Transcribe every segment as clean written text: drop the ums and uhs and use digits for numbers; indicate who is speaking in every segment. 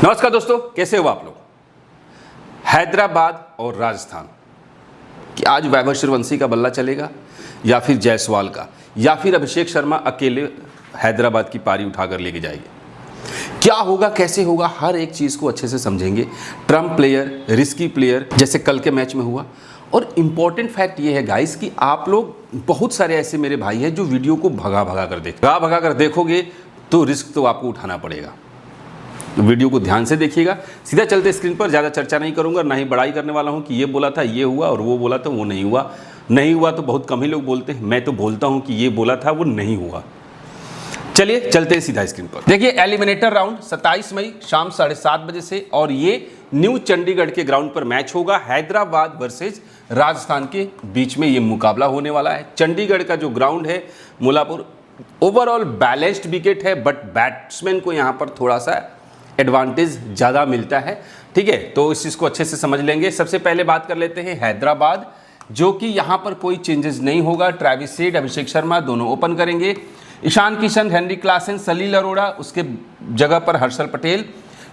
Speaker 1: नमस्कार दोस्तों, कैसे हो आप लोग। हैदराबाद और राजस्थान कि आज वैभव सूर्यवंशी का बल्ला चलेगा या फिर जायसवाल का या फिर अभिषेक शर्मा अकेले हैदराबाद की पारी उठाकर लेके जाएंगे। क्या होगा, कैसे होगा, हर एक चीज़ को अच्छे से समझेंगे। ट्रम्प प्लेयर, रिस्की प्लेयर, जैसे कल के मैच में हुआ। और इम्पॉर्टेंट फैक्ट ये है गाइस कि आप लोग, बहुत सारे ऐसे मेरे भाई हैं जो वीडियो को भगा भगा कर देखोगे तो रिस्क तो आपको उठाना पड़ेगा। वीडियो को ध्यान से देखिएगा। सीधा चलते स्क्रीन पर, ज़्यादा चर्चा नहीं करूंगा, ना ही बड़ाई करने वाला हूं कि ये बोला था ये हुआ और वो बोला था वो नहीं हुआ। नहीं हुआ तो बहुत कम ही लोग बोलते हैं, मैं तो बोलता हूं कि ये बोला था वो नहीं हुआ। चलिए चलते हैं सीधा स्क्रीन पर। देखिए, एलिमिनेटर राउंड 27 मई शाम 7:30 बजे से, और ये न्यू चंडीगढ़ के ग्राउंड पर मैच होगा। हैदराबाद वर्सेज राजस्थान के बीच में ये मुकाबला होने वाला है। चंडीगढ़ का जो ग्राउंड है मुलापुर, ओवरऑल बैलेंस्ड विकेट है, बट बैट्समैन को यहाँ पर थोड़ा सा एडवांटेज ज़्यादा मिलता है। ठीक है, तो इस चीज़ को अच्छे से समझ लेंगे। सबसे पहले बात कर लेते हैं हैदराबाद, जो कि यहाँ पर कोई चेंजेस नहीं होगा। ट्रेविस हेड, अभिषेक शर्मा दोनों ओपन करेंगे। ईशान किशन, हेनरी क्लासन, सलील अरोड़ा, उसके जगह पर हर्षल पटेल,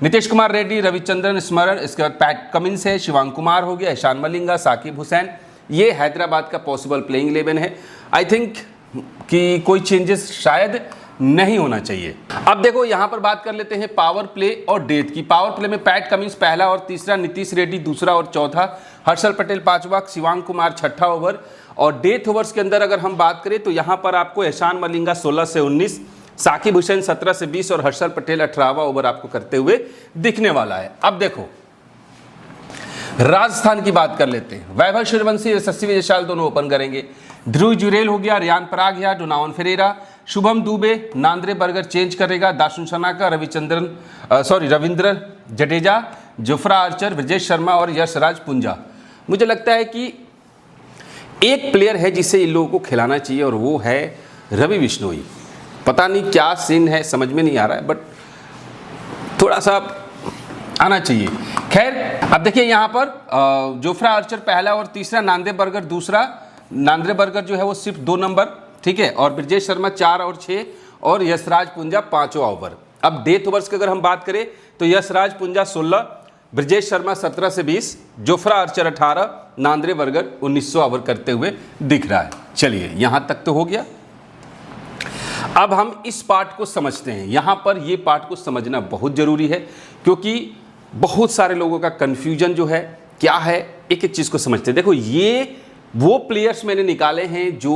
Speaker 1: नीतीश कुमार रेड्डी, रविचंद्रन स्मरण, इसके बाद पैट कमिंस है, शिवांग कुमार हो गया, ईशान मलिंगा, साकिब हुसैन। ये हैदराबाद का पॉसिबल प्लेइंग 11 है। आई थिंक कि कोई चेंजेस शायद नहीं होना चाहिए। अब देखो, यहां पर बात कर लेते हैं पावर प्ले और डेथ की। पावर प्ले में पैट कमिंस पहला और तीसरा, नीतीश रेड्डी दूसरा और चौथा, हर्षल पटेल पांचवा, शिवांग कुमार छठा ओवर। और डेथ ओवर्स के अंदर अगर हम बात करें तो यहां पर आपको ईशान मलिंगा 16 से 19, साकिब हुसैन 17 से 20 और हर्षल पटेल 18वां ओवर आपको करते हुए दिखने वाला है। अब देखो, राजस्थान की बात कर लेते हैं। वैभव सूर्यवंशी, यशस्वी जायसवाल दोनों ओपन करेंगे। ध्रुव जुरेल हो गया, Riyan Parag, Donovan Ferreira, Shubham Dubey, Nandre Burger change करेगा, दाशुन शनाका, रविंद्र जडेजा, जोफ्रा आर्चर, ब्रिजेश शर्मा और यशराज पुंजा। मुझे लगता है कि एक प्लेयर है जिसे इन लोगों को खिलाना चाहिए और वो है रवि बिश्नोई। पता नहीं क्या सीन है, समझ में नहीं आ रहा है, बट थोड़ा सा आना चाहिए। खैर, अब देखिए यहाँ पर जोफ्रा आर्चर पहला और तीसरा, नांद्रे बर्गर दूसरा। नांद्रे बर्गर जो है वो सिर्फ 2 नंबर, ठीक है, और ब्रिजेश शर्मा 4 और 6 और यशराज पुंजा 5वां ओवर। अब डेथ ओवर्स की अगर हम बात करें तो यशराज पुंजा 16, ब्रिजेश शर्मा 17 से 20, जोफ्रा आर्चर 18, नांद्रे बर्गर 19वां ओवर करते हुए दिख रहा है। चलिए, यहां तक तो हो गया। अब हम इस पार्ट को समझते हैं। यहां पर ये पार्ट को समझना बहुत जरूरी है, क्योंकि बहुत सारे लोगों का कंफ्यूजन जो है क्या है, एक एक चीज को समझते हैं। देखो, ये वो प्लेयर्स मैंने निकाले हैं जो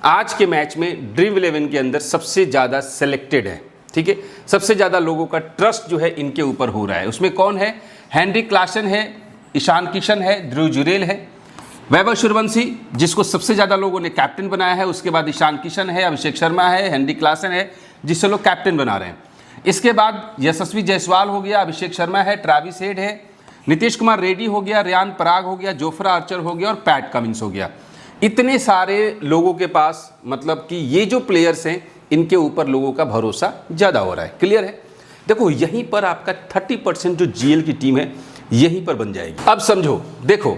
Speaker 1: आज के मैच में ड्रीम 11 के अंदर सबसे ज़्यादा सेलेक्टेड है। ठीक है, सबसे ज़्यादा लोगों का ट्रस्ट जो है इनके ऊपर हो रहा है। उसमें कौन है? हेनरी क्लासन है, ईशान किशन है, ध्रुव जुरेल है, वैभव सूर्यवंशी जिसको सबसे ज़्यादा लोगों ने कैप्टन बनाया है, उसके बाद ईशान किशन है, अभिषेक शर्मा है, हेनरी क्लासन है जिससे लोग कैप्टन बना रहे हैं। इसके बाद यशस्वी जायसवाल हो गया, अभिषेक शर्मा है, ट्रेविस हेड है, नीतीश कुमार रेड्डी हो गया, रियान पराग हो गया, जोफ्रा आर्चर हो गया और पैट कमिंस हो गया। इतने सारे लोगों के पास, मतलब कि ये जो प्लेयर्स हैं इनके ऊपर लोगों का भरोसा ज़्यादा हो रहा है। क्लियर है? देखो, यहीं पर आपका 30% जो जीएल की टीम है यहीं पर बन जाएगी। अब समझो, देखो,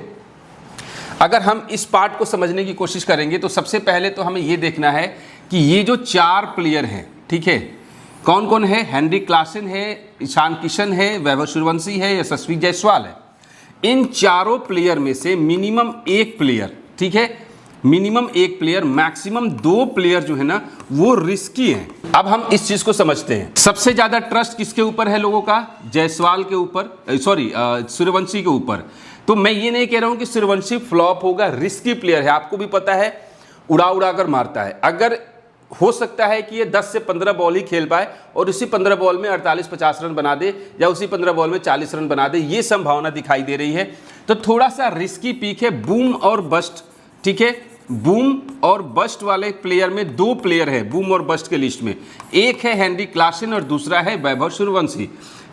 Speaker 1: अगर हम इस पार्ट को समझने की कोशिश करेंगे तो सबसे पहले तो हमें ये देखना है कि ये जो 4 प्लेयर हैं, ठीक है, कौन कौन है? हेनरी क्लासन है, ईशान किशन है, वैभव सूर्यवंशी है, यशस्वी जायसवाल है। इन चारों प्लेयर में से मिनिमम एक प्लेयर, ठीक है, मिनिमम एक प्लेयर, मैक्सिमम 2 प्लेयर जो है ना वो रिस्की हैं। अब हम इस चीज को समझते हैं। सबसे ज्यादा ट्रस्ट किसके ऊपर है लोगों का? जायसवाल के ऊपर, सूर्यवंशी के ऊपर। तो मैं ये नहीं कह रहा हूं कि सूर्यवंशी फ्लॉप होगा, रिस्की प्लेयर है, आपको भी पता है, उड़ा कर मारता है। अगर हो सकता है कि ये 10 से 15 बॉल ही खेल पाए और उसी 15 बॉल में 48-50 रन बना दे, या उसी 15 बॉल में 40 रन बना दे, ये संभावना दिखाई दे रही है। तो थोड़ा सा रिस्की पीक है, बूम और बस्ट। ठीक है, बूम और बस्ट वाले प्लेयर में 2 प्लेयर है बूम और बस्ट के लिस्ट में, एक है हेनरी क्लासन और दूसरा है वैभव सूर्यवंशी।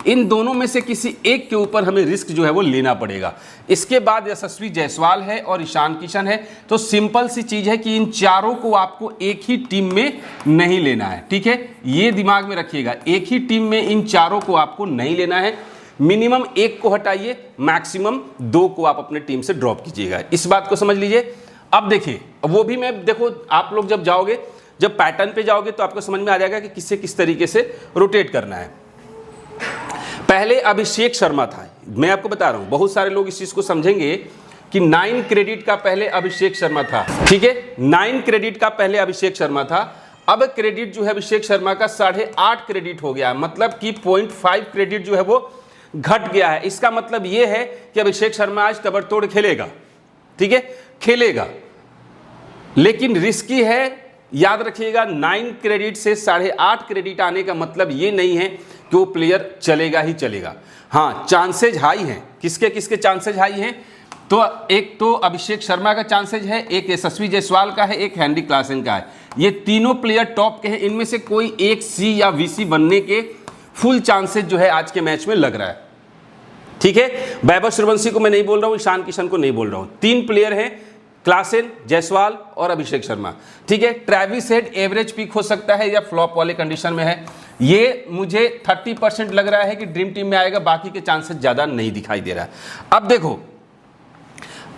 Speaker 1: इन दोनों में से किसी एक के ऊपर हमें रिस्क जो है वो लेना पड़ेगा। इसके बाद यशस्वी जायसवाल है और ईशान किशन है। तो सिंपल सी चीज है कि इन चारों को आपको एक ही टीम में नहीं लेना है। ठीक है, ये दिमाग में रखिएगा, एक ही टीम में इन चारों को आपको नहीं लेना है। मिनिमम एक को हटाइए, मैक्सिमम 2 को आप अपने टीम से ड्रॉप कीजिएगा। इस बात को समझ लीजिए। अब देखिए, वो भी मैं, देखो, आप लोग जब जाओगे, जब पैटर्न पे जाओगे तो आपको समझ में आ जाएगा कि किससे किस तरीके से रोटेट करना है। पहले अभिषेक शर्मा था। मैं आपको बता रहा हूं, बहुत सारे लोग इस चीज को समझेंगे कि 9 क्रेडिट का पहले अभिषेक शर्मा था, ठीक है, 9 क्रेडिट का पहले अभिषेक शर्मा था। अब क्रेडिट जो है अभिषेक शर्मा का 8.5 क्रेडिट हो गया, मतलब कि 0.5 क्रेडिट जो है वो घट गया है। इसका मतलब ये है कि अभिषेक शर्मा आज तबड़तोड़ खेलेगा, ठीक है, खेलेगा, लेकिन रिस्की है। याद रखिएगा 9 क्रेडिट से 8.5 क्रेडिट आने का मतलब ये नहीं है कि वो प्लेयर चलेगा ही चलेगा। हाँ, चांसेज हाई हैं। किसके किसके चांसेज हाई हैं? तो एक तो अभिषेक शर्मा का चांसेज है, एक यशस्वी जायसवाल का है, एक हेनरी क्लासन का है। ये तीनों प्लेयर टॉप के हैं। इनमें से कोई एक सी या वीसी बनने के फुल चांसेज जो है आज के मैच में लग रहा है, ठीक है। वैभव सूर्यवंशी को मैं नहीं बोल रहा हूं, ईशान किशन को नहीं बोल रहा हूं। 3 प्लेयर हैं, क्लासन, जायसवाल और अभिषेक शर्मा, ठीक है। ट्रेविस हेड एवरेज पिक हो सकता है या फ्लॉप वाले कंडीशन में है। ये मुझे 30% लग रहा है कि ड्रीम टीम में आएगा, बाकी के चांसेस ज्यादा नहीं दिखाई दे रहा है। अब देखो,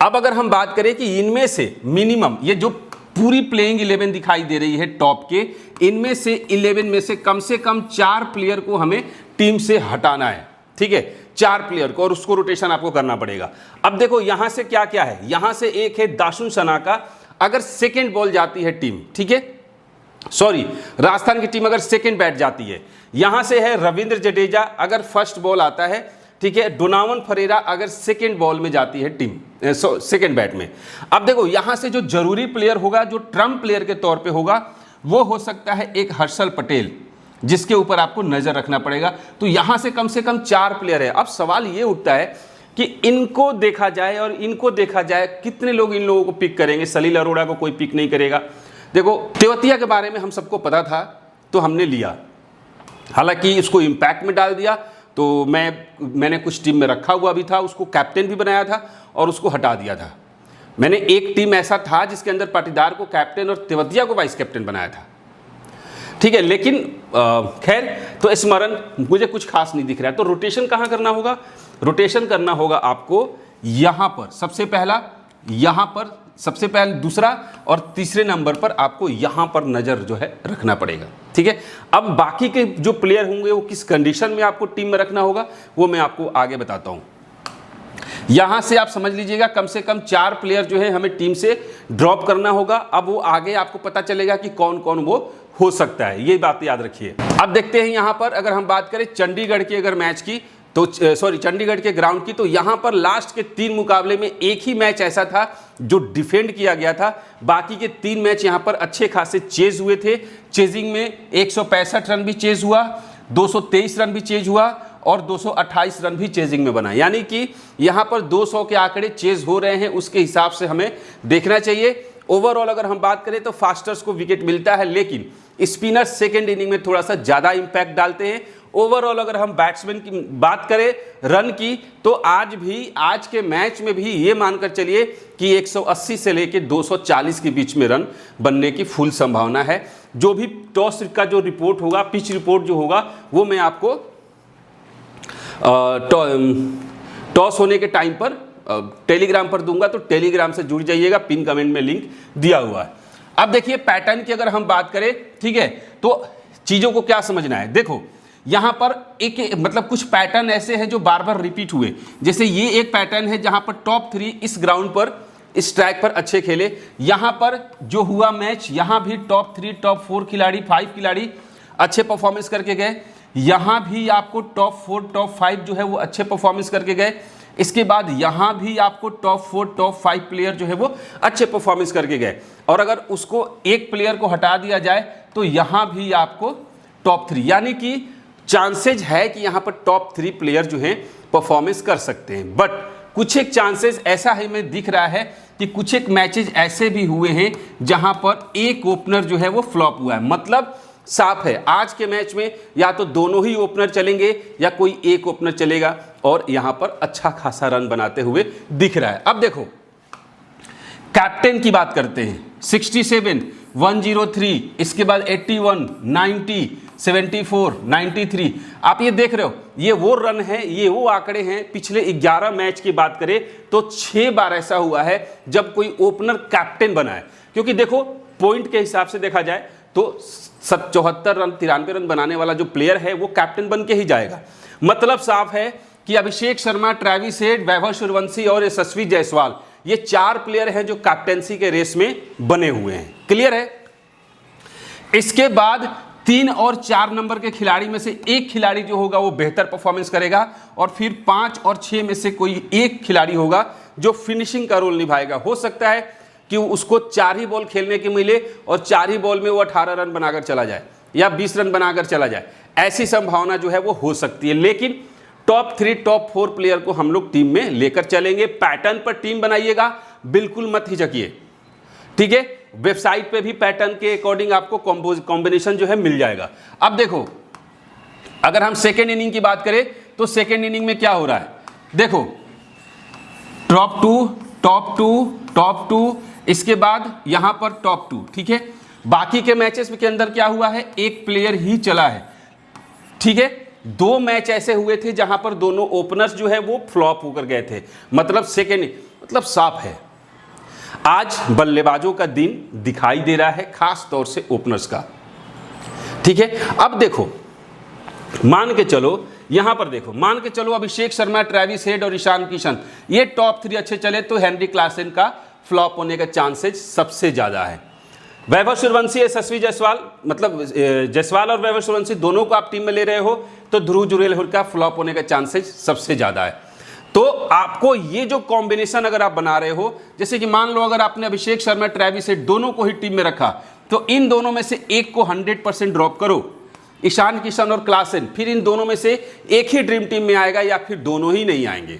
Speaker 1: अब अगर हम बात करें कि इनमें से मिनिमम ये जो पूरी प्लेइंग 11 दिखाई दे रही है टॉप के, इनमें से 11 में से कम 4 प्लेयर को हमें टीम से हटाना है, ठीक है, 4 प्लेयर को, और उसको रोटेशन आपको करना पड़ेगा। अब देखो यहां से क्या क्या है, यहां से एक है दाशुन सनाका, अगर सेकेंड बॉल जाती है टीम, ठीक है, सॉरी राजस्थान की टीम अगर सेकेंड बैट जाती है। यहां से है रविंद्र जडेजा अगर फर्स्ट बॉल आता है, ठीक है। डोनावन फरेरा अगर सेकेंड बॉल में जाती है टीम, सेकेंड बैट में। अब देखो यहां से जो जरूरी प्लेयर होगा, जो ट्रम्प प्लेयर के तौर पे होगा, वो हो सकता है एक हर्षल पटेल, जिसके ऊपर आपको नजर रखना पड़ेगा। तो यहां से कम 4 प्लेयर है। अब सवाल ये उठता है कि इनको देखा जाए और इनको देखा जाए, कितने लोग इन लोगों को पिक करेंगे? सलील अरोड़ा को कोई पिक नहीं करेगा। देखो तेवतिया के बारे में हम सबको पता था तो हमने लिया, हालांकि इसको इम्पैक्ट में डाल दिया। तो मैंने कुछ टीम में रखा हुआ भी था, उसको कैप्टन भी बनाया था और उसको हटा दिया था। मैंने एक टीम ऐसा था जिसके अंदर पाटीदार को कैप्टन और तेवतिया को वाइस कैप्टन बनाया था, ठीक है। लेकिन खैर, तो स्मरण मुझे कुछ खास नहीं दिख रहा है। तो रोटेशन कहाँ करना होगा? रोटेशन करना होगा आपको यहाँ पर सबसे पहला, यहाँ पर सबसे पहले, दूसरा और तीसरे नंबर पर आपको यहाँ पर नज़र जो है रखना पड़ेगा, ठीक है। अब बाकी के जो प्लेयर होंगे वो किस कंडीशन में आपको टीम में रखना होगा वो मैं आपको आगे बताता हूँ। यहाँ से आप समझ लीजिएगा कम से कम 4 प्लेयर जो है हमें टीम से ड्रॉप करना होगा। अब वो आगे आपको पता चलेगा कि कौन कौन वो हो सकता है, ये बात याद रखिए। अब देखते हैं यहाँ पर अगर हम बात करें चंडीगढ़ की अगर मैच की, तो सॉरी चंडीगढ़ के ग्राउंड की, तो यहाँ पर लास्ट के 3 मुकाबले में एक ही मैच ऐसा था जो डिफेंड किया गया था। बाकी के 3 मैच यहाँ पर अच्छे खासे चेज हुए थे। चेजिंग में 165 रन भी चेज हुआ, 223 रन भी चेज हुआ और 228 रन भी चेजिंग में बना। यानी कि यहाँ पर 200 के आंकड़े चेज हो रहे हैं, उसके हिसाब से हमें देखना चाहिए। ओवरऑल अगर हम बात करें तो फास्टर्स को विकेट मिलता है, लेकिन स्पिनर्स सेकेंड इनिंग में थोड़ा सा ज़्यादा इंपैक्ट डालते हैं। ओवरऑल अगर हम बैट्समैन की बात करें रन की, तो आज के मैच में भी ये मानकर चलिए कि 180 से लेकर 240 के बीच में रन बनने की फुल संभावना है। जो भी टॉस का जो रिपोर्ट होगा, पिच रिपोर्ट जो होगा, वो मैं आपको टॉस होने के टाइम पर टेलीग्राम पर दूंगा, तो टेलीग्राम से जुड़ जाइएगा, पिन कमेंट में लिंक दिया हुआ है। अब देखिए पैटर्न की अगर हम बात करें, ठीक है, तो चीज़ों को क्या समझना है। देखो यहाँ पर एक मतलब कुछ पैटर्न ऐसे हैं जो बार बार रिपीट हुए। जैसे ये एक पैटर्न है जहाँ पर टॉप 3 इस ग्राउंड पर, इस ट्रैक पर अच्छे खेले। यहाँ पर जो हुआ मैच, यहाँ भी टॉप 3, टॉप 4 खिलाड़ी, 5 खिलाड़ी अच्छे परफॉर्मेंस करके गए। यहाँ भी आपको टॉप 4, टॉप 5 जो है वो अच्छे परफॉर्मेंस करके गए। इसके बाद यहाँ भी आपको टॉप 4, टॉप 5 प्लेयर जो है वो अच्छे परफॉर्मेंस करके गए। और अगर उसको एक प्लेयर को हटा दिया जाए तो यहाँ भी आपको टॉप 3, यानी कि चांसेज है कि यहाँ पर टॉप 3 प्लेयर जो हैं परफॉर्मेंस कर सकते हैं। बट कुछ एक चांसेस ऐसा हमें दिख रहा है कि कुछ एक मैचेज ऐसे भी हुए हैं जहाँ पर एक ओपनर जो है वो फ्लॉप हुआ है। मतलब साफ है आज के मैच में या तो दोनों ही ओपनर चलेंगे या कोई एक ओपनर चलेगा, और यहां पर अच्छा खासा रन बनाते हुए दिख रहा है। अब देखो कैप्टन की बात करते हैं। 67, 103, इसके बाद 81, 90, 74, 93। आप ये देख रहे हो, ये वो रन है, ये वो आंकड़े हैं। पिछले 11 मैच की बात करें तो 6 बार ऐसा हुआ है जब कोई ओपनर कैप्टन बना है। क्योंकि देखो पॉइंट के हिसाब से देखा जाए तो 74 रन 93 रन बनाने वाला जो प्लेयर है वो कैप्टन बन के ही जाएगा। मतलब साफ है कि अभिषेक शर्मा, ट्रेविस हेड, वैभव सूर्यवंशी और यशस्वी जायसवाल, ये 4 प्लेयर हैं जो कैप्टेंसी के रेस में बने हुए हैं। क्लियर है। इसके बाद 3 और 4 नंबर के खिलाड़ी में से एक खिलाड़ी जो होगा वो बेहतर परफॉर्मेंस करेगा और फिर 5 और 6 में से कोई एक खिलाड़ी होगा जो फिनिशिंग का रोल निभाएगा। हो सकता है कि उसको 4 ही बॉल खेलने के मिले और 4 ही बॉल में वो 18 रन बनाकर चला जाए या 20 रन बनाकर चला जाए, ऐसी संभावना जो है वो हो सकती है। लेकिन टॉप 3 टॉप 4 प्लेयर को हम लोग टीम में लेकर चलेंगे। पैटर्न पर टीम बनाइएगा, बिल्कुल मत हिचकिए, ठीक है। वेबसाइट पे भी पैटर्न के अकॉर्डिंग आपको कॉम्बिनेशन जो है मिल जाएगा। अब देखो, अगर हम सेकेंड इनिंग की बात करें तो सेकेंड इनिंग में क्या हो रहा है, देखो टॉप 2 टॉप 2 टॉप 2, इसके बाद यहां पर टॉप 2, ठीक है। बाकी के मैचेस के अंदर क्या हुआ है, एक प्लेयर ही चला है, ठीक है। 2 मैच ऐसे हुए थे जहां पर दोनों ओपनर्स जो है वो फ्लॉप होकर गए थे। मतलब सेकेंड, मतलब साफ है आज बल्लेबाजों का दिन दिखाई दे रहा है, खास तौर से ओपनर्स का, ठीक है। अब देखो, मान के चलो, यहां पर देखो, मान के चलो अभिषेक शर्मा, ट्रेविस हेड और ईशान किशन ये टॉप 3 अच्छे चले तो हेनरी क्लासन का फ्लॉप होने का चांसेस सबसे ज्यादा है। वैभव सूर्यवंशी, यशस्वी जायसवाल, मतलब जायसवाल और वैभव सूर्यवंशी दोनों को आप टीम में ले रहे हो तो ध्रुव जुरेल का फ्लॉप होने का चांसेस सबसे ज्यादा है। तो आपको ये जो कॉम्बिनेशन अगर आप बना रहे हो, जैसे कि मान लो अगर आपने अभिषेक शर्मा, ट्रेविस हेड दोनों को ही टीम में रखा तो इन दोनों में से एक को 100% ड्रॉप करो, ईशान किशन और क्लासन, फिर इन दोनों में से एक ही ड्रीम टीम में आएगा या फिर दोनों ही नहीं आएंगे,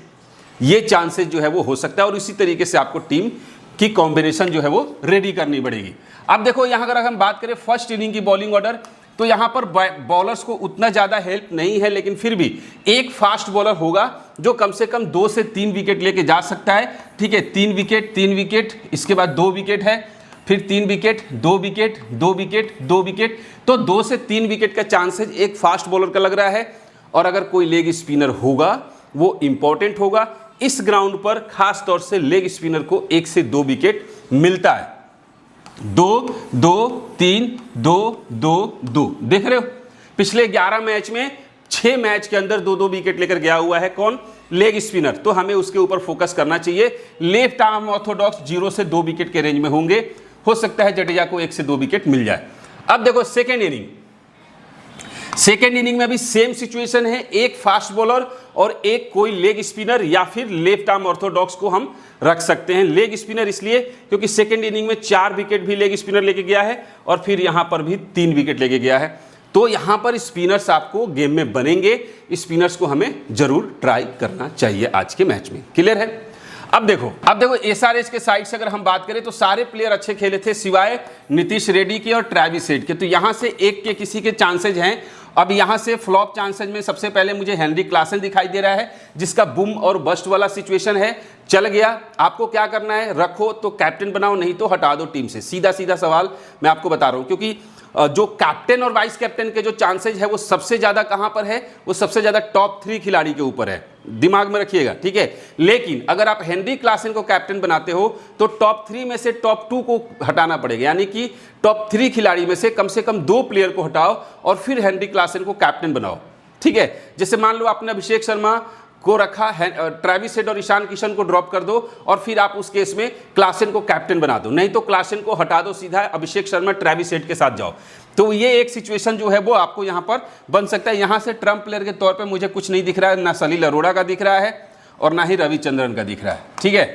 Speaker 1: ये चांसेस जो है वो हो सकता है। और इसी तरीके से आपको टीम की कॉम्बिनेशन जो है वो रेडी करनी पड़ेगी। अब देखो यहां अगर हम बात करें फर्स्ट इनिंग की बॉलिंग ऑर्डर, तो यहां पर बॉलर्स को उतना ज़्यादा हेल्प नहीं है, लेकिन फिर भी एक फास्ट बॉलर होगा जो कम से कम 2 से 3 विकेट लेके जा सकता है, ठीक है। 3 विकेट 3 विकेट, इसके बाद 2 विकेट है, फिर 3 विकेट 2 विकेट 2 विकेट 2 विकेट, तो 2 से 3 विकेट का चांसेस एक फास्ट बॉलर का लग रहा है। और अगर कोई लेग स्पिनर होगा वो इंपॉर्टेंट होगा। इस ग्राउंड पर खास तौर से लेग स्पिनर को 1 से 2 विकेट मिलता है। 2 2 3 2 2 2, देख रहे हो पिछले 11 मैच में 6 मैच के अंदर 2-2 विकेट लेकर गया हुआ है कौन, लेग स्पिनर। तो हमें उसके ऊपर फोकस करना चाहिए। लेफ्ट आर्म ऑर्थोडॉक्स 0 से 2 विकेट के रेंज में होंगे, हो सकता है जडेजा को 1 से 2 विकेट मिल जाए। अब देखो सेकेंड इनिंग में भी सेम सिचुएशन है, एक फास्ट बॉलर और एक कोई लेग स्पिनर या फिर लेफ्ट आर्म ऑर्थोडॉक्स को हम रख सकते हैं। लेग स्पिनर इसलिए क्योंकि सेकेंड इनिंग में 4 विकेट भी लेग स्पिनर लेके गया है और फिर यहां पर भी 3 विकेट लेके गया है। तो यहां पर स्पिनर्स आपको गेम में बनेंगे, स्पिनर्स को हमें जरूर ट्राई करना चाहिए आज के मैच में। क्लियर है। अब देखो एसआरएच के साइड से अगर हम बात करें तो सारे प्लेयर अच्छे खेले थे सिवाय नीतीश रेड्डी के और ट्रेविस हेड के। तो यहां से एक के किसी के चांसेज हैं। अब यहां से फ्लॉप चांसेज में सबसे पहले मुझे हेनरी क्लासन दिखाई दे रहा है, जिसका बूम और बस्ट वाला सिचुएशन है। चल गया, आपको क्या करना है, रखो तो कैप्टन बनाओ, नहीं तो हटा दो टीम से। सीधा सीधा सवाल मैं आपको बता रहा हूं, क्योंकि जो कैप्टन और वाइस कैप्टन के जो चांसेज है वो सबसे ज्यादा कहां पर है, वो सबसे ज्यादा टॉप 3 खिलाड़ी के ऊपर है, दिमाग में रखिएगा, ठीक है। लेकिन अगर आप हेनरी क्लासन को कैप्टन बनाते हो तो टॉप 3 में से टॉप 2 को हटाना पड़ेगा, यानी कि टॉप 3 खिलाड़ी में से कम 2 प्लेयर को हटाओ और फिर हेनरी क्लासन को कैप्टन बनाओ, ठीक है। जैसे मान लो आपने अभिषेक शर्मा को रखा है, ट्रेविस हेड और ईशान किशन को ड्रॉप कर दो और फिर आप उस केस में क्लासन को कैप्टन बना दो, नहीं तो क्लासन को हटा दो, सीधा अभिषेक शर्मा ट्रेविस हेड के साथ जाओ। तो ये एक सिचुएशन जो है वो आपको यहां पर बन सकता है। यहां से ट्रम्प प्लेयर के तौर पे मुझे कुछ नहीं दिख रहा है, ना सलील अरोड़ा का दिख रहा है और ना ही रविचंद्रन का दिख रहा है, ठीक है।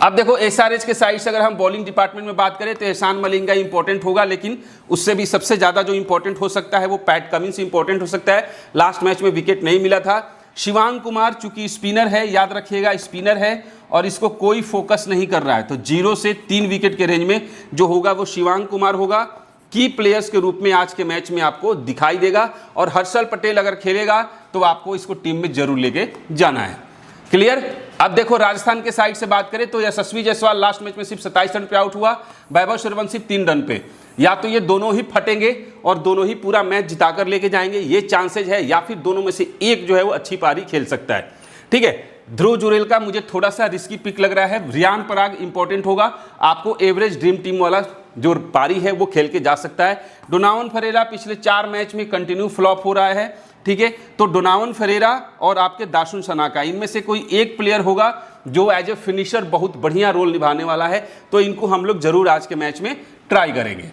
Speaker 1: अब देखो एसआरएच के साइड से अगर हम बॉलिंग डिपार्टमेंट में बात करें तो एहसान मलिंगा इंपॉर्टेंट होगा, लेकिन उससे भी सबसे ज्यादा जो इंपॉर्टेंट हो सकता है वो पैट कमिंस इंपॉर्टेंट हो सकता है। लास्ट मैच में विकेट नहीं मिला था। शिवांग कुमार चूंकि स्पिनर है, याद रखिएगा स्पिनर है और इसको कोई फोकस नहीं कर रहा है, तो 0 से 3 विकेट के रेंज में जो होगा वो शिवांग कुमार होगा। की प्लेयर्स के रूप में आज के मैच में आपको दिखाई देगा। और हर्षल पटेल अगर खेलेगा तो आपको इसको टीम में जरूर लेके जाना है। क्लियर। अब देखो राजस्थान के साइड से बात करें तो यशस्वी जायसवाल लास्ट मैच में सिर्फ 27 रन पे आउट हुआ, वैभव सूर्यवंशी 3 रन पे। या तो ये दोनों ही फटेंगे और दोनों ही पूरा मैच जिताकर लेके जाएंगे, ये चांसेज है, या फिर दोनों में से एक जो है वो अच्छी पारी खेल सकता है, ठीक है। ध्रुव जुरेल का मुझे थोड़ा सा रिस्की पिक लग रहा है। रियान पराग इंपॉर्टेंट होगा, आपको एवरेज ड्रीम टीम वाला जो पारी है वो खेल के जा सकता है। डोनावन फरेरा पिछले 4 मैच में कंटिन्यू फ्लॉप हो रहा है, ठीक है। तो डोनावन फरेरा और आपके दाशुन सनाका, इनमें से कोई एक प्लेयर होगा जो एज ए फिनिशर बहुत बढ़िया रोल निभाने वाला है, तो इनको हम लोग जरूर आज के मैच में ट्राई करेंगे।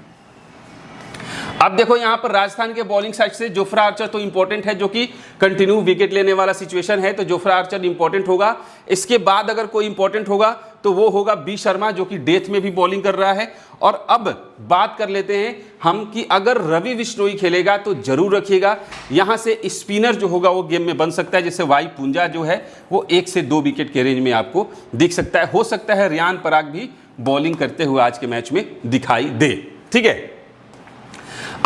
Speaker 1: अब देखो यहां पर राजस्थान के बॉलिंग साइड से जोफ्रा आर्चर तो इंपॉर्टेंट है, जो कि कंटिन्यू विकेट लेने वाला सिचुएशन है, तो जोफ्रा आर्चर इंपॉर्टेंट होगा। इसके बाद अगर कोई इंपॉर्टेंट होगा तो वो होगा बी शर्मा, जो कि डेथ में भी बॉलिंग कर रहा है। और अब बात कर लेते हैं हम कि अगर रवि बिश्नोई खेलेगा तो जरूर रखिएगा, यहां से स्पिनर जो होगा वो गेम में बन सकता है, जैसे वाई पुंजा जो है वो 1 से 2 विकेट के रेंज में आपको दिख सकता है। हो सकता है रियान पराग भी बॉलिंग करते हुए आज के मैच में दिखाई दे, ठीक है।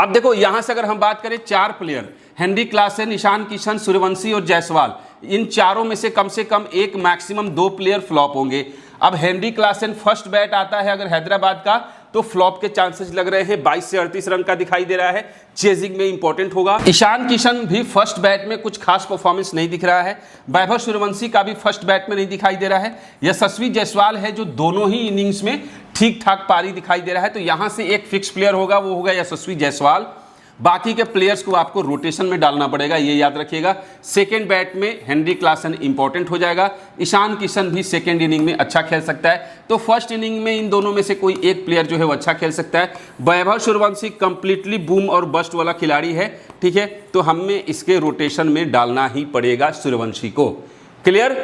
Speaker 1: अब देखो यहां से अगर हम बात करें 4 player, Heinrich Klaasen, Ishan Kishan, Suryavanshi और जायसवाल, इन चारों में से कम एक मैक्सिमम 2 प्लेयर फ्लॉप होंगे। अब हेनरी क्लासन फर्स्ट बैट आता है अगर हैदराबाद का, तो फ्लॉप के चांसेस लग रहे हैं, 22 से 38 रन का दिखाई दे रहा है, चेजिंग में इंपॉर्टेंट होगा। ईशान किशन भी फर्स्ट बैट में कुछ खास परफॉर्मेंस नहीं दिख रहा है। वैभव सूर्यवंशी का भी फर्स्ट बैट में नहीं दिखाई दे रहा है। यशस्वी जायसवाल है जो दोनों ही इनिंग्स में ठीक ठाक पारी दिखाई दे रहा है, तो यहां से एक फिक्स प्लेयर होगा, वो होगा यशस्वी जायसवाल। बाकी के प्लेयर्स को आपको रोटेशन में डालना पड़ेगा, ये याद रखिएगा। सेकेंड बैट में हेनरी क्लासन इंपॉर्टेंट हो जाएगा। ईशान किशन भी सेकेंड इनिंग में अच्छा खेल सकता है, तो फर्स्ट इनिंग में इन दोनों में से कोई एक प्लेयर जो है वो अच्छा खेल सकता है। वैभव सूर्यवंशी कंप्लीटली बूम और बस्ट वाला खिलाड़ी है, ठीक है, तो हमें इसके रोटेशन में डालना ही पड़ेगा सूर्यवंशी को। क्लियर।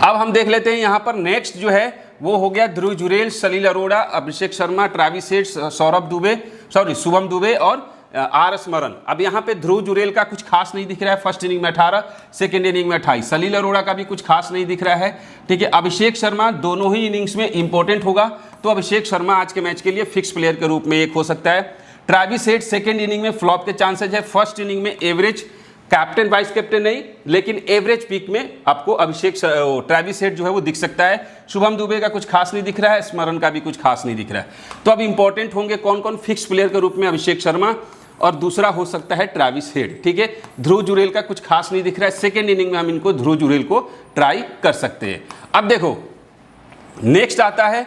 Speaker 1: अब हम देख लेते हैं यहां पर नेक्स्ट जो है वो हो गया ध्रुव जुरेल, सलील अरोड़ा, अभिषेक शर्मा, ट्रेविस हेड, शुभम दुबे और आर.एस. मरन। अब यहाँ पे ध्रुव जुरेल का कुछ खास नहीं दिख रहा है, फर्स्ट इनिंग में 18, सेकेंड इनिंग में 28। सलील अरोड़ा का भी कुछ खास नहीं दिख रहा है, ठीक है। अभिषेक शर्मा दोनों ही इनिंग्स में इंपॉर्टेंट होगा, तो अभिषेक शर्मा आज के मैच के लिए फिक्स प्लेयर के रूप में एक हो सकता है। ट्रेविस हेड सेकेंड इनिंग में फ्लॉप के चांसेज है, फर्स्ट इनिंग में एवरेज, कैप्टन वाइस कैप्टन नहीं लेकिन एवरेज पीक में आपको ट्रेविस हेड जो है वो दिख सकता है। शुभम दुबे का कुछ खास नहीं दिख रहा है, स्मरण का भी कुछ खास नहीं दिख रहा है। तो अब इंपॉर्टेंट होंगे कौन कौन फिक्स प्लेयर के रूप में, अभिषेक शर्मा और दूसरा हो सकता है ट्रेविस हेड, ठीक है। ध्रुव जुरेल का कुछ खास नहीं दिख रहा है, सेकेंड इनिंग में हम इनको ध्रुव जुरेल को ट्राई कर सकते हैं। अब देखो नेक्स्ट आता है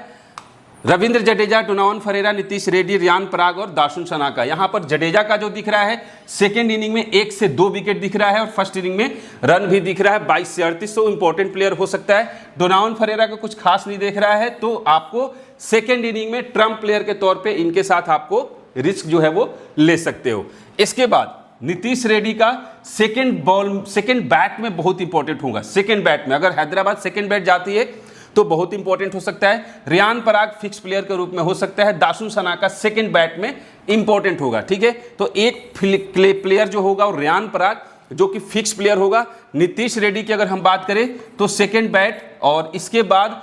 Speaker 1: रविंद्र जडेजा, डोनावन फरेरा, नीतीश रेड्डी, रियान पराग और दाशुन सनाका। यहां पर जडेजा का जो दिख रहा है सेकेंड इनिंग में 1 से 2 विकेट दिख रहा है और फर्स्ट इनिंग में रन भी दिख रहा है 22 से 38, तो इंपॉर्टेंट प्लेयर हो सकता है। डोनावन फरेरा का कुछ खास नहीं दिख रहा है, तो आपको सेकेंड इनिंग में ट्रम्प प्लेयर के तौर पर इनके साथ आपको रिस्क जो है वो ले सकते हो। इसके बाद नीतीश रेड्डी का सेकेंड बैट में बहुत इंपॉर्टेंट होगा। सेकेंड बैट में अगर हैदराबाद सेकेंड बैट जाती है तो बहुत इंपॉर्टेंट हो सकता है। रियान पराग फिक्स प्लेयर के रूप में हो सकता है। दाशुन सनाका सेकंड बैट में इंपॉर्टेंट होगा, ठीक है। तो एक प्लेयर जो होगा वो रियान पराग जो कि फिक्स प्लेयर होगा। नीतीश रेड्डी की अगर हम बात करें तो सेकंड बैट, और इसके बाद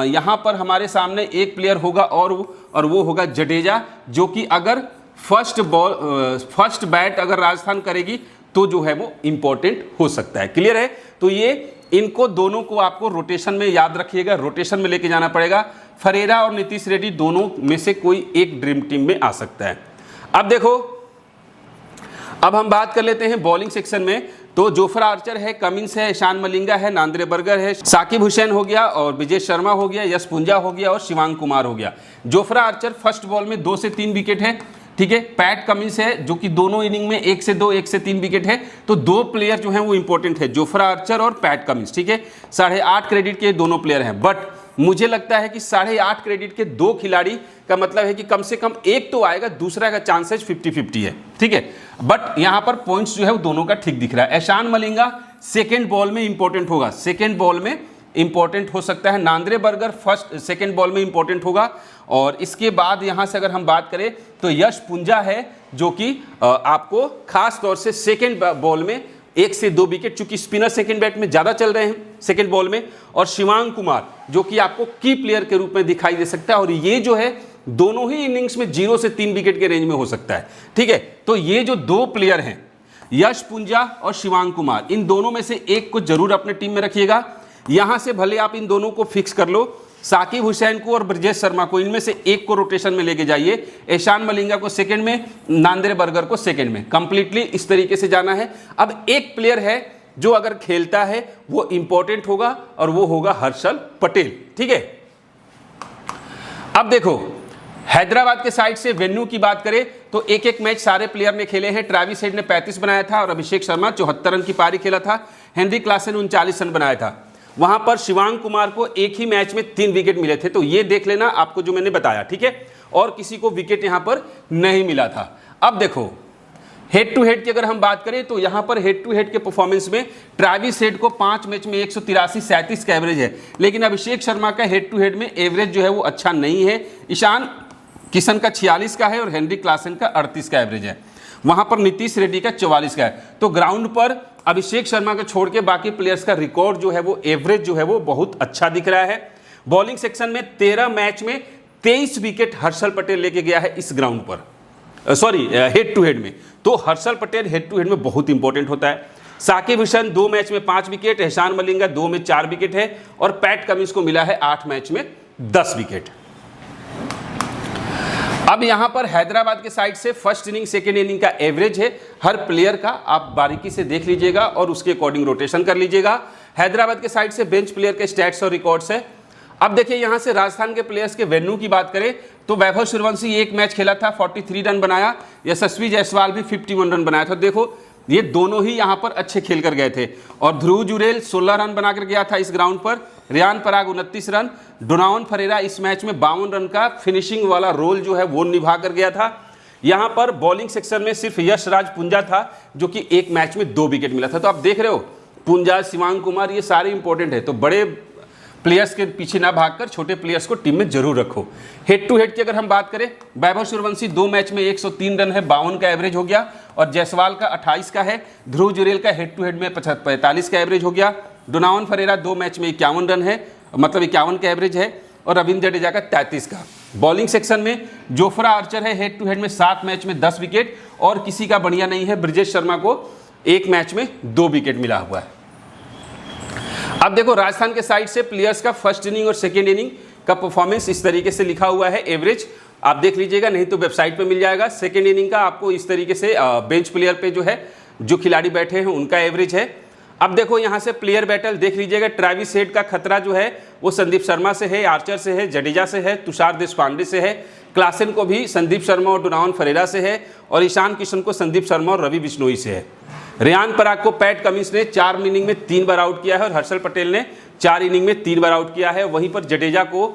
Speaker 1: यहां पर हमारे सामने एक प्लेयर होगा और वो होगा जडेजा, जो कि अगर फर्स्ट बैट अगर राजस्थान करेगी तो जो है वो इंपॉर्टेंट हो सकता है। क्लियर है। तो ये इनको दोनों को आपको रोटेशन में याद रखिएगा, रोटेशन में लेके जाना पड़ेगा। फरेरा और नीतीश रेड्डी दोनों में से कोई एक ड्रीम टीम में आ सकता है। अब देखो अब हम बात कर लेते हैं बॉलिंग सेक्शन में। तो जोफ्रा आर्चर है, कमिंस है, ईशान मलिंगा है, नांद्रे बर्गर है, साकिब हुसैन हो गया और विजय शर्मा हो गया, यश पुंजा हो गया और शिवांग कुमार हो गया। जोफ्रा आर्चर फर्स्ट बॉल में 2 से 3 विकेट है, ठीक है। पैट कमिंस है जो कि दोनों इनिंग में 1 से 2 1 से 3 विकेट है। तो 2 प्लेयर जो हैं वो इंपॉर्टेंट है, जोफ्रा आर्चर और पैट कमिंस, ठीक है। 8.5 क्रेडिट के दोनों प्लेयर हैं, बट मुझे लगता है कि 8.5 क्रेडिट के 2 खिलाड़ी का मतलब है कि कम से कम एक तो आएगा, दूसरा का चांसेस 50-50 है, ठीक है। बट यहां पर पॉइंट्स जो है वो दोनों का ठीक दिख रहा है। ईशान मलिंगा सेकेंड बॉल में इंपॉर्टेंट होगा, सेकेंड बॉल में इंपॉर्टेंट हो सकता है। नांद्रे बर्गर सेकेंड बॉल में इंपॉर्टेंट होगा। और इसके बाद यहां से अगर हम बात करें तो यश पुंजा है जो कि आपको खास तौर से सेकेंड बॉल में 1 से 2 विकेट, चूंकि स्पिनर सेकेंड बैट में ज्यादा चल रहे हैं सेकेंड बॉल में, और शिवांग कुमार जो कि आपको की प्लेयर के रूप में दिखाई दे सकता है। और ये जो है दोनों ही इनिंग्स में 0 से 3 विकेट के रेंज में हो सकता है, ठीक है। तो ये जो 2 प्लेयर हैं यश पुंजा और शिवांग कुमार, इन दोनों में से एक को जरूर अपने टीम में रखिएगा। यहां से भले आप इन दोनों को फिक्स कर लो, साकिब हुसैन को और ब्रजेश शर्मा को, इनमें से एक को रोटेशन में लेके जाइए। ईशान मलिंगा को सेकंड में, नांद्रे बर्गर को सेकंड में, कंप्लीटली इस तरीके से जाना है। अब एक प्लेयर है जो अगर खेलता है वो इंपॉर्टेंट होगा और वो होगा हर्षल पटेल, ठीक है। अब देखो हैदराबाद के साइड से वेन्यू की बात करें तो एक एक मैच सारे प्लेयर ने खेले हैं। ट्रेविस हेड ने 35 बनाया था और अभिषेक शर्मा 74 रन की पारी खेला था। हेनरी क्लासन 39 रन बनाया था। वहां पर शिवांग कुमार को एक ही मैच में 3 विकेट मिले थे, तो ये देख लेना आपको जो मैंने बताया, ठीक है। और किसी को विकेट यहां पर नहीं मिला था। अब देखो हेड टू हेड की अगर हम बात करें तो यहां पर हेड टू हेड के परफॉर्मेंस में ट्रेविस हेड को 5 मैच में 183-37 का एवरेज है, लेकिन अभिषेक शर्मा का हेड टू हेड में एवरेज जो है वो अच्छा नहीं है। ईशान किशन का 46 का है और हेनरी क्लासन का 38 का एवरेज है। वहां पर नीतीश रेड्डी का 44 का है। तो ग्राउंड पर अभिषेक शर्मा को छोड़ के बाकी प्लेयर्स का रिकॉर्ड जो है वो एवरेज जो है वो बहुत अच्छा दिख रहा है। बॉलिंग सेक्शन में 13 मैच में 23 विकेट हर्षल पटेल लेके गया है इस ग्राउंड पर, सॉरी हेड टू हेड में। तो Harshal Patel head to head में बहुत इंपॉर्टेंट होता है। साकिब हुसैन 2 मैच में 5 विकेट, एहसान मलिंगा 2 में 4 विकेट है और पैट कमिंस को मिला है 8 मैच में 10 विकेट। अब यहां पर हैदराबाद के साइड से फर्स्ट इनिंग सेकेंड इनिंग का एवरेज है हर प्लेयर का, आप बारीकी से देख लीजिएगा और उसके अकॉर्डिंग रोटेशन कर लीजिएगा। हैदराबाद के साइड से बेंच प्लेयर के स्टैट्स और रिकॉर्ड्स है। अब देखिए यहां से राजस्थान के प्लेयर्स के वेन्यू की बात करें तो वैभव सूर्यवंशी एक मैच खेला था, 43 रन बनाया। यशस्वी जायसवाल भी 51 रन बनाया था। देखो ये दोनों ही यहां पर अच्छे खेल कर गए थे। और ध्रुव जुरेल 16 रन बनाकर गया था इस ग्राउंड पर। Riyan Parag 29 run. Donovan Ferreira इस मैच में 52 रन का फिनिशिंग वाला रोल जो है वो निभा कर गया था। यहां पर बॉलिंग सेक्शन में सिर्फ यशराज पुंजा था जो कि एक मैच में 2 विकेट मिला था। तो आप देख रहे हो पुंजा, शिवांग कुमार ये सारे इंपॉर्टेंट है। तो बड़े प्लेयर्स के पीछे ना भागकर छोटे प्लेयर्स को टीम में जरूर रखो। हेड टू हेड की अगर हम बात करें, वैभव सूर्यवंशी 2 मैच में 103 रन है, 52 का एवरेज हो गया। और जायसवाल का 28 का है। ध्रुव जुरेल का हेड टू हेड में 45 का एवरेज हो गया। डोनावन फरेरा 2 मैच में 51 रन है, मतलब 51 का एवरेज है। और रविंद्र जडेजा का 33 का। बॉलिंग सेक्शन में जोफ्रा आर्चर है हेड टू हेड में 7 मैच में 10 विकेट और किसी का बढ़िया नहीं है। ब्रिजेश शर्मा को एक मैच में 2 विकेट मिला हुआ है। अब देखो राजस्थान के साइड से प्लेयर्स का फर्स्ट इनिंग और सेकेंड इनिंग का परफॉर्मेंस इस तरीके से लिखा हुआ है एवरेज, आप देख लीजिएगा, नहीं तो वेबसाइट पे मिल जाएगा। सेकेंड इनिंग का आपको इस तरीके से बेंच प्लेयर पे जो है जो खिलाड़ी बैठे हैं उनका एवरेज है। अब देखो यहाँ से प्लेयर बैटल देख लीजिएगा। ट्रेविस हेड का खतरा जो है वो संदीप शर्मा से है, आर्चर से है, जडेजा से है, तुषार देशपांडे से है। क्लासन को भी संदीप शर्मा और डोनावन फरेरा से है और ईशान किशन को संदीप शर्मा और रवि बिश्नोई से है। रियान पराग को पैट कमिंस ने 4 इनिंग में 3 बार आउट किया है और हर्षल पटेल ने 4 इनिंग में 3 बार आउट किया है। वहीं पर जडेजा को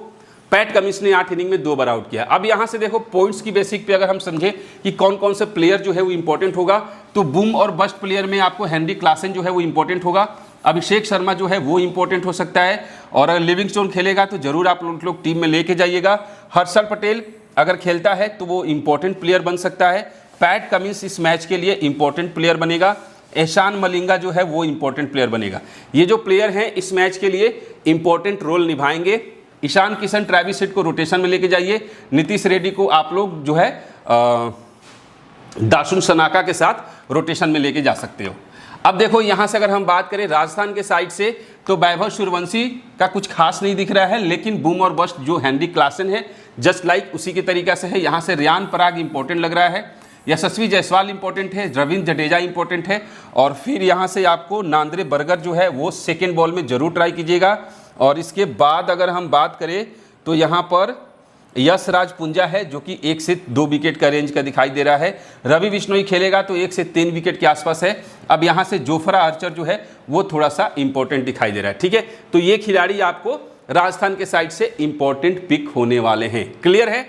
Speaker 1: पैट कमिंस ने 8 इनिंग में 2 बार आउट किया। अब यहां से देखो पॉइंट्स की बेसिक पे अगर हम समझे कि कौन कौन से प्लेयर जो है वो इंपॉर्टेंट होगा, तो बूम और बस्ट प्लेयर में आपको हेनरी क्लासन जो है वो इंपॉर्टेंट होगा। अभिषेक शर्मा जो है वो इंपॉर्टेंट हो सकता है और अगर लिविंगस्टोन खेलेगा तो जरूर आप लोग टीम में लेके जाइएगा। हर्षल पटेल अगर खेलता है तो वो इंपॉर्टेंट प्लेयर बन सकता है। पैट कमिंस इस मैच के लिए इंपॉर्टेंट प्लेयर बनेगा। एहसान मलिंगा जो है वो इंपॉर्टेंट प्लेयर बनेगा। ये जो प्लेयर हैं इस मैच के लिए इंपॉर्टेंट रोल निभाएंगे। ईशान किशन, ट्रेविस हेड को रोटेशन में लेके जाइए। नीतीश रेड्डी को आप लोग जो है दाशुन सनाका के साथ रोटेशन में लेके जा सकते हो। अब देखो यहां से अगर हम बात करें राजस्थान के साइड से तो वैभव सूर्यवंशी का कुछ खास नहीं दिख रहा है, लेकिन बूम और बस्ट जो हेनरी क्लासन है जस्ट लाइक उसी के तरीका से है। यहाँ से रियान पराग इंपॉर्टेंट लग रहा है, यशस्वी जायसवाल इंपॉर्टेंट है, रविंद्र जडेजा इंपॉर्टेंट है और फिर यहाँ से आपको नांद्रे बर्गर जो है वो सेकेंड बॉल में जरूर ट्राई कीजिएगा। और इसके बाद अगर हम बात करें तो यहाँ पर यशराज पुंजा है जो कि 1 से 2 विकेट का रेंज का दिखाई दे रहा है। रवि बिश्नोई खेलेगा तो 1 से 3 विकेट के आसपास है। अब यहाँ से जोफ्रा आर्चर जो है वो थोड़ा सा इंपॉर्टेंट दिखाई दे रहा है, ठीक है। तो ये खिलाड़ी आपको राजस्थान के साइड से इंपॉर्टेंट पिक होने वाले हैं, क्लियर है।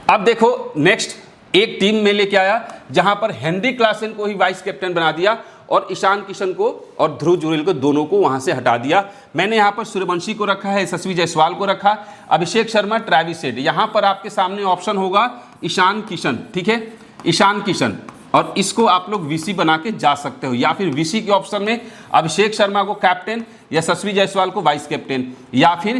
Speaker 1: अब देखो नेक्स्ट एक टीम में लेके आया जहां पर हेनरी क्लासन को ही वाइस कैप्टन बना दिया और ईशान किशन को और ध्रुव जुरेल को दोनों को वहां से हटा दिया। मैंने यहां पर सूर्यवंशी को रखा है, यशस्वी जायसवाल को रखा, अभिषेक शर्मा, ट्रेविस हेड। यहां पर आपके सामने ऑप्शन होगा ईशान किशन, ठीक है, ईशान किशन, और इसको आप लोग वीसी बना के जा सकते हो। या फिर वीसी के ऑप्शन में अभिषेक शर्मा को कैप्टन, यशस्वी जायसवाल को वाइस कैप्टन, या फिर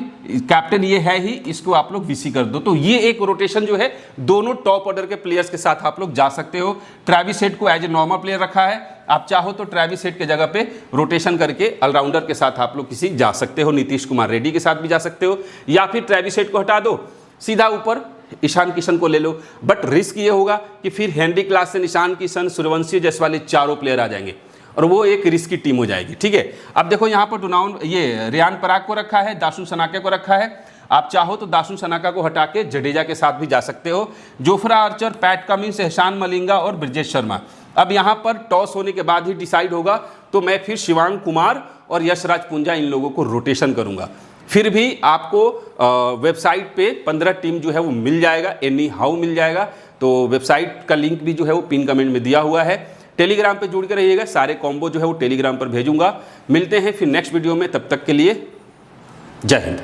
Speaker 1: कैप्टन ये है ही, इसको आप लोग वीसी कर दो। तो ये एक रोटेशन जो है दोनों टॉप ऑर्डर के प्लेयर्स के साथ आप लोग जा सकते हो। ट्रेविस हेड को एज ए नॉर्मल प्लेयर रखा है, आप चाहो तो ट्रेविस हेड के जगह पे रोटेशन करके ऑलराउंडर के साथ आप लोग किसी जा सकते हो, नीतीश कुमार रेड्डी के साथ भी जा सकते हो, या फिर ट्रेविस हेड को हटा दो, सीधा ऊपर ईशान किशन को ले लो। बट रिस्क ये होगा कि फिर हेनरी क्लासन, ईशान किशन, सूर्यवंशी, जायसवाल चारों प्लेयर आ जाएंगे और वो एक रिस्की टीम हो जाएगी, ठीक है। अब देखो यहाँ पर डोनावन ये रियान पराग को रखा है, दाशुन सनाके को रखा है, आप चाहो तो दासुन सनाका को हटा के जडेजा के साथ भी जा सकते हो। जोफ्रा आर्चर, पैट कमिंस, एहसान मलिंगा और ब्रिजेश शर्मा। अब यहाँ पर टॉस होने के बाद ही डिसाइड होगा, तो मैं फिर शिवांग कुमार और यशराज पुंजा इन लोगों को रोटेशन करूंगा। फिर भी आपको वेबसाइट पे 15 टीम जो है वो मिल जाएगा, एनी हाउ मिल जाएगा। तो वेबसाइट का लिंक भी जो है वो पिन कमेंट में दिया हुआ है। टेलीग्राम पे जुड़ कर रहिएगा, सारे कॉम्बो जो है वो टेलीग्राम पर भेजूंगा। मिलते हैं फिर नेक्स्ट वीडियो में, तब तक के लिए जय हिंद।